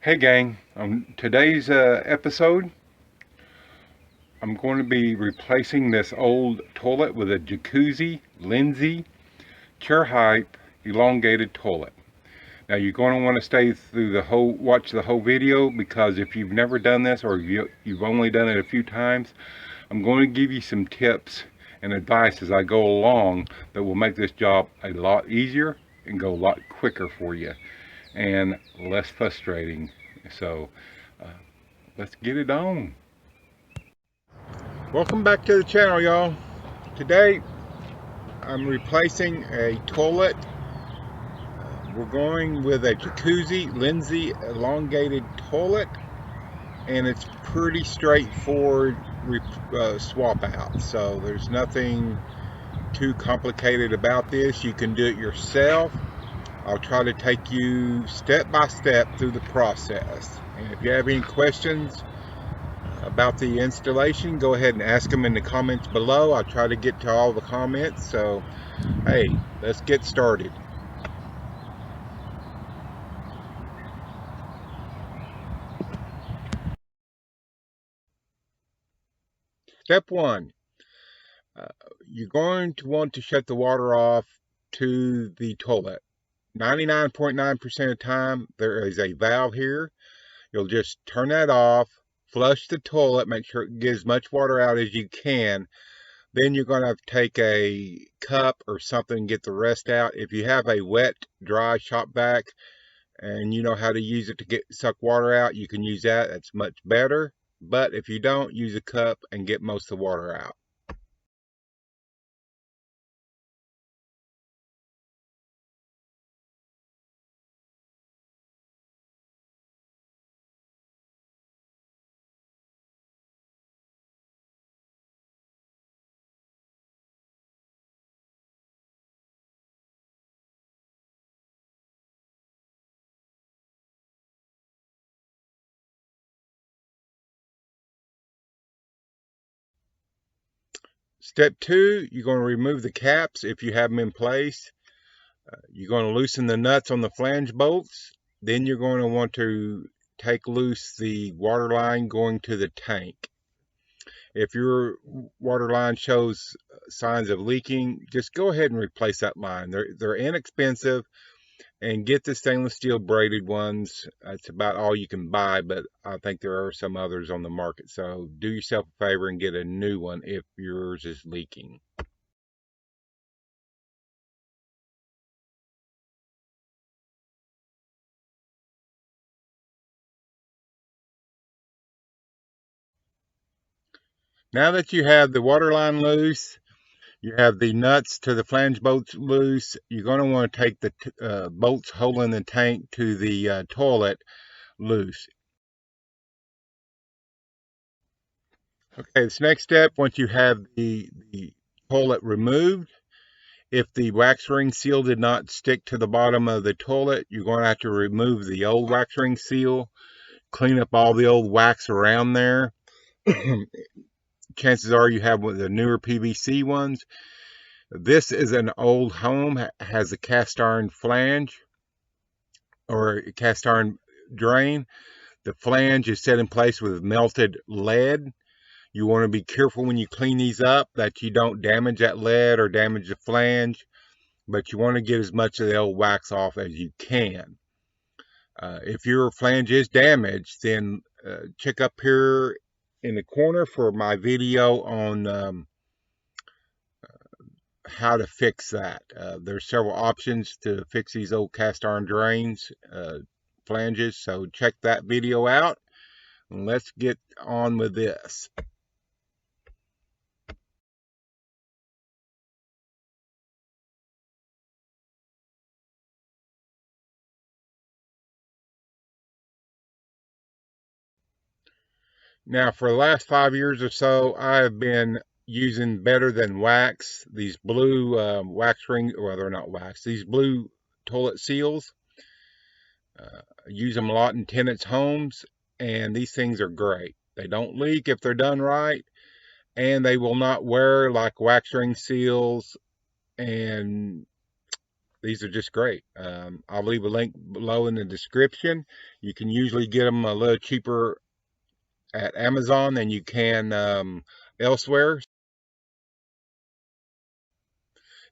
Hey gang, on today's episode, I'm going to be replacing this old toilet with a Jacuzzi Lyndsay chair height elongated toilet. Now you're going to want to stay through watch the whole video, because if you've never done this or you've only done it a few times, I'm going to give you some tips and advice as I go along that will make this job a lot easier and go a lot quicker for you and less frustrating. So uh, let's get it on. Welcome back to the channel, y'all. Today I'm replacing a toilet. We're going with a Jacuzzi Lyndsay elongated toilet, and it's pretty straightforward swap out. So there's nothing too complicated about this. You can do it yourself. I'll try to take you step by step through the process. And if you have any questions about the installation, go ahead and ask them in the comments below. I'll try to get to all the comments. So hey, let's get started. Step one, you're going to want to shut the water off to the toilet. 99.9% of the time there is a valve here. You'll just turn that off, flush the toilet, make sure it gets as much water out as you can. Then you're going to have to take a cup or something and get the rest out. If you have a wet, dry shop vac and you know how to use it to suck water out, you can use that. That's much better. But if you don't, use a cup and get most of the water out. Step two, you're going to remove the caps if you have them in place. You're going to loosen the nuts on the flange bolts. Then you're going to want to take loose the water line going to the tank. If your water line shows signs of leaking, just go ahead and replace that line. They're inexpensive, and get the stainless steel braided ones. That's about all you can buy, but I think there are some others on the market. So do yourself a favor and get a new one if yours is leaking. Now that you have the water line loose, you have the nuts to the flange bolts loose, you're going to want to take the bolts holding the tank to the toilet loose. Okay, this next step, once you have the toilet removed, if the wax ring seal did not stick to the bottom of the toilet, you're going to have to remove the old wax ring seal, clean up all the old wax around there. Chances are you have one of the newer PVC ones. This is an old home, has a cast iron flange or a cast iron drain. The flange is set in place with melted lead. You want to be careful when you clean these up that you don't damage that lead or damage the flange, but you want to get as much of the old wax off as you can. If your flange is damaged, then check up here in the corner for my video on how to fix that. There's several options to fix these old cast iron drains, flanges, so check that video out. And let's get on with this. Now, for the last 5 years or so, I have been using Better Than Wax, these blue wax ring, well, they're not wax, these blue toilet seals. I use them a lot in tenants' homes, and these things are great. They don't leak if they're done right, and they will not wear like wax ring seals, and these are just great. I'll leave a link below in the description. You can usually get them a little cheaper at Amazon than you can elsewhere.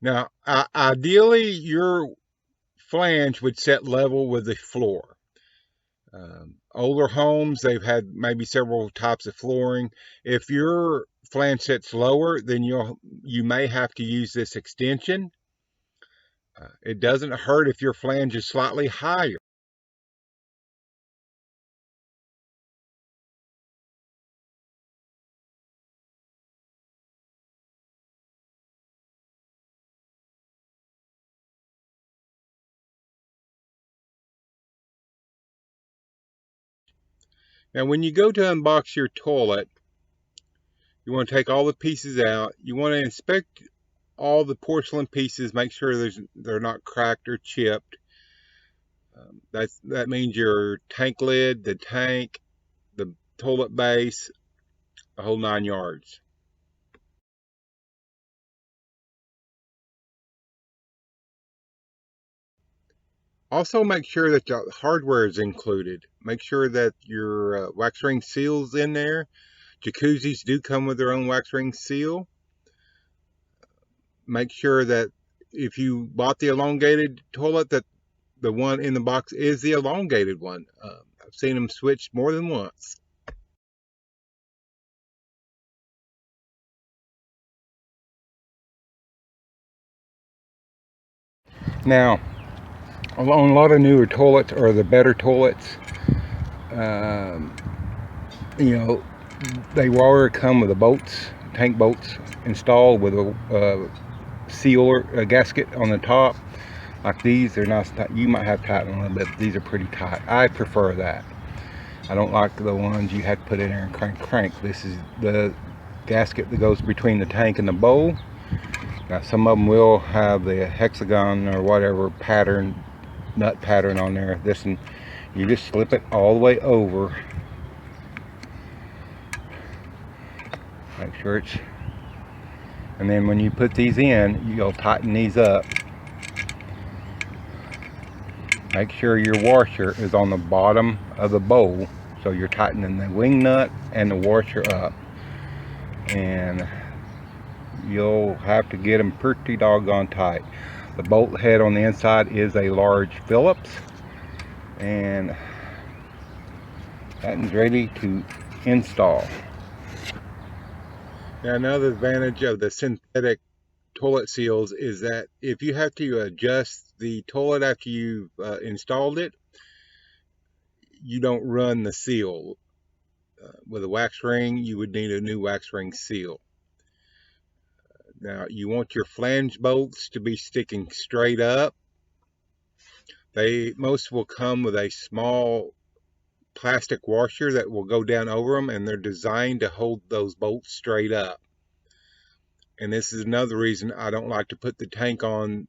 Now, ideally, your flange would set level with the floor. Older homes, they've had maybe several types of flooring. If your flange sets lower, then you may have to use this extension. It doesn't hurt if your flange is slightly higher. Now, when you go to unbox your toilet, you want to take all the pieces out. You want to inspect all the porcelain pieces, make sure they're not cracked or chipped. That means your tank lid, the tank, the toilet base, the whole 9 yards. Also, make sure that the hardware is included. Make sure that your wax ring seal's in there. Jacuzzis do come with their own wax ring seal. Make sure that if you bought the elongated toilet, that the one in the box is the elongated one. I've seen them switched more than once. Now, on a lot of newer toilets, or the better toilets, um, you know, they already come with the bolts, tank bolts installed with a seal, a gasket on the top. Like these, they're not, you might have tightened a little bit, but these are pretty tight. I prefer that. I don't like the ones you have to put in there and crank. This is the gasket that goes between the tank and the bowl. Now, some of them will have the hexagon or whatever pattern, nut pattern on there. This one, you just slip it all the way over. Make sure it's, and then when you put these in, you'll tighten these up. Make sure your washer is on the bottom of the bowl, so you're tightening the wing nut and the washer up. And you'll have to get them pretty doggone tight. The bolt head on the inside is a large Phillips, and that is ready to install. Now, another advantage of the synthetic toilet seals is that if you have to adjust the toilet after you've installed it, you don't run the seal. With a wax ring, you would need a new wax ring seal. Now, you want your flange bolts to be sticking straight up. Most will come with a small plastic washer that will go down over them, and they're designed to hold those bolts straight up. And this is another reason I don't like to put the tank on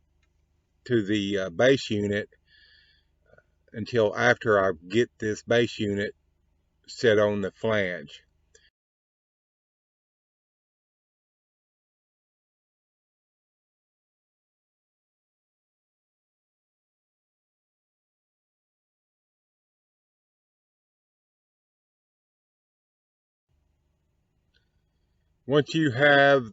to the base unit until after I get this base unit set on the flange. Once you have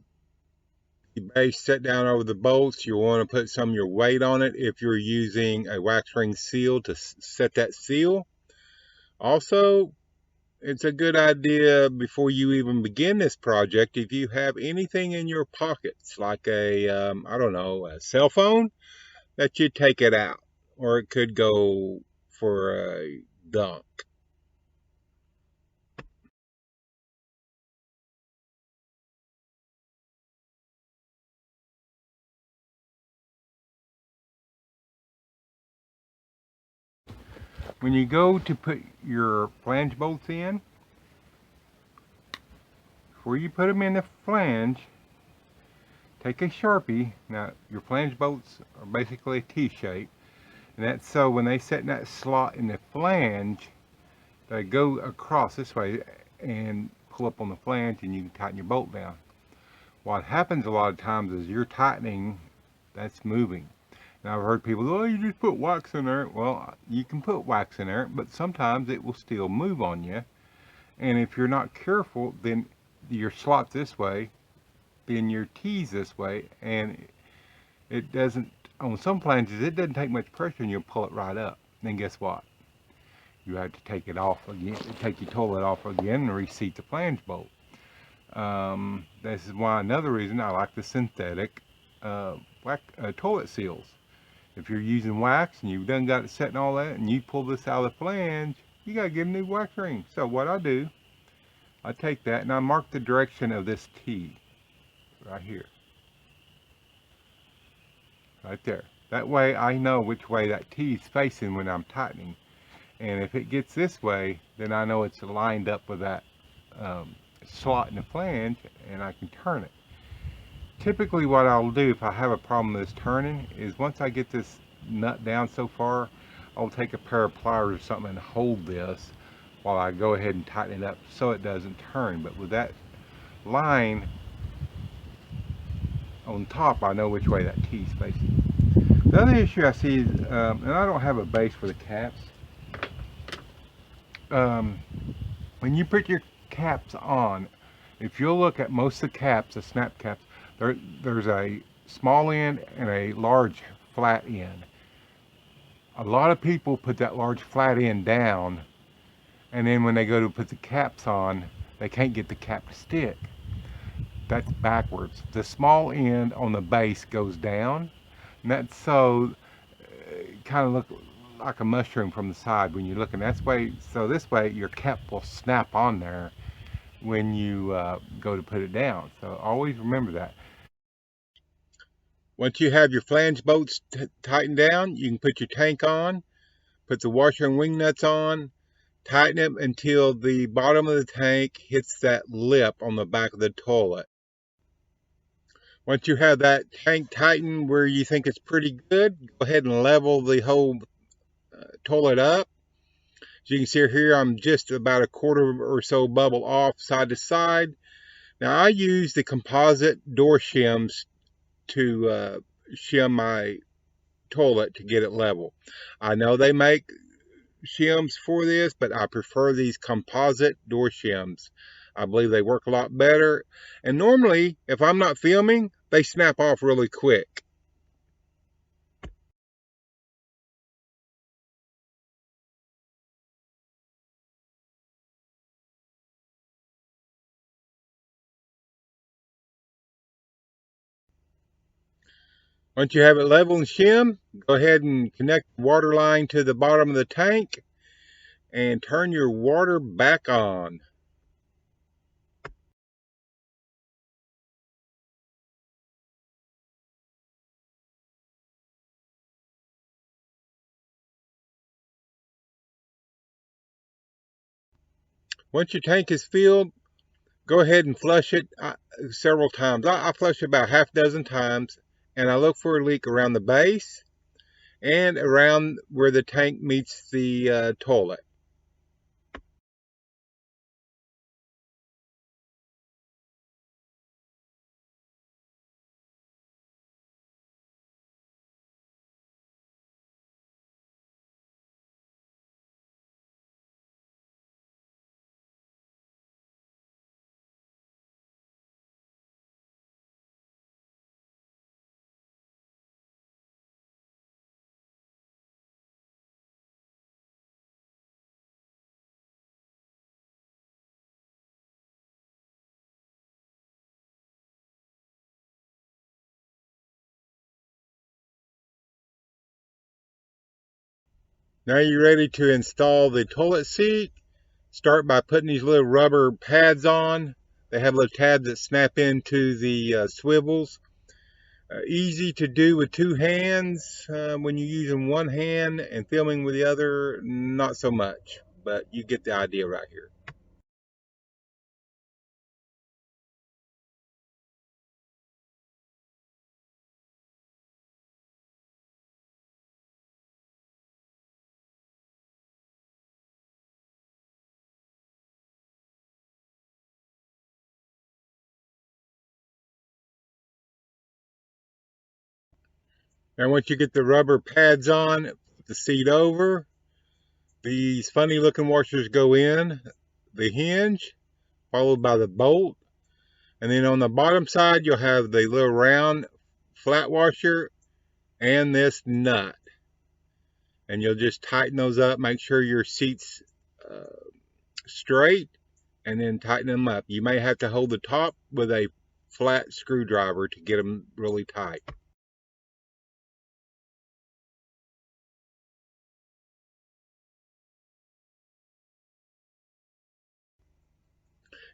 the base set down over the bolts, you'll want to put some of your weight on it if you're using a wax ring seal to set that seal. Also, it's a good idea before you even begin this project, if you have anything in your pockets, like I don't know, a cell phone, that you take it out, or it could go for a dunk. When you go to put your flange bolts in, before you put them in the flange, take a Sharpie. Now, your flange bolts are basically a T-shape, and that's so when they set in that slot in the flange, they go across this way and pull up on the flange, and you can tighten your bolt down. What happens a lot of times is you're tightening, that's moving. And I've heard people, oh, you just put wax in there. Well, you can put wax in there, but sometimes it will still move on you. And if you're not careful, then your slot this way, then your tees this way, and it doesn't, on some flanges, it doesn't take much pressure and you'll pull it right up. Then guess what? You have to take it off again, take your toilet off again and reseat the flange bolt. This is why another reason I like the synthetic toilet seals. If you're using wax and you've done got it set and all that, and you pull this out of the flange, you gotta get a new wax ring. So what I do, I take that and I mark the direction of this T right here, right there. That way I know which way that T is facing when I'm tightening. And if it gets this way, then I know it's lined up with that slot in the flange and I can turn it. Typically what I'll do if I have a problem with this turning is once I get this nut down so far, I'll take a pair of pliers or something and hold this while I go ahead and tighten it up so it doesn't turn. But with that line on top, I know which way that T is facing. The other issue I see is, and I don't have a base for the caps, when you put your caps on, if you'll look at most of the caps, the snap caps, there's a small end and a large flat end. A lot of people put that large flat end down, and then when they go to put the caps on, they can't get the cap to stick. That's backwards. The small end on the base goes down, and that's so kind of look like a mushroom from the side when you're looking. That's way, so this way your cap will snap on there when you go to put it down. So always remember that. Once you have your flange bolts tightened down, you can put your tank on, put the washer and wing nuts on, tighten it until the bottom of the tank hits that lip on the back of the toilet. Once you have that tank tightened where you think it's pretty good, go ahead and level the whole toilet up. As you can see here, I'm just about a quarter or so bubble off side to side. Now I use the composite door shims to shim my toilet to get it level. I know they make shims for this, but I prefer these composite door shims. I believe they work a lot better. And normally, if I'm not filming, they snap off really quick. Once you have it level and shim, go ahead and connect the water line to the bottom of the tank and turn your water back on. Once your tank is filled, go ahead and flush it several times. I flush it about half a dozen times, and I look for a leak around the base and around where the tank meets the toilet. Now you're ready to install the toilet seat. Start by putting these little rubber pads on. They have little tabs that snap into the swivels. Easy to do with two hands. When you're using one hand and filming with the other, not so much. But you get the idea right here. Now once you get the rubber pads on, put the seat over. These funny looking washers go in the hinge, followed by the bolt. And then on the bottom side, you'll have the little round flat washer and this nut. And you'll just tighten those up, make sure your seat's straight, and then tighten them up. You may have to hold the top with a flat screwdriver to get them really tight.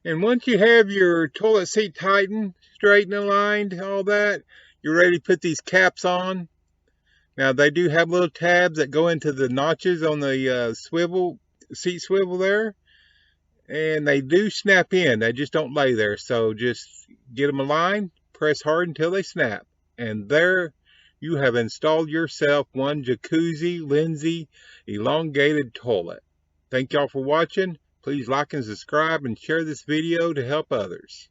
And once you have your toilet seat tightened, straight and aligned, all that, you're ready to put these caps on. Now they do have little tabs that go into the notches on the seat swivel there. And they do snap in, they just don't lay there. So just get them aligned, press hard until they snap. And there you have installed yourself one Jacuzzi Lynsay elongated toilet. Thank y'all for watching. Please like and subscribe and share this video to help others.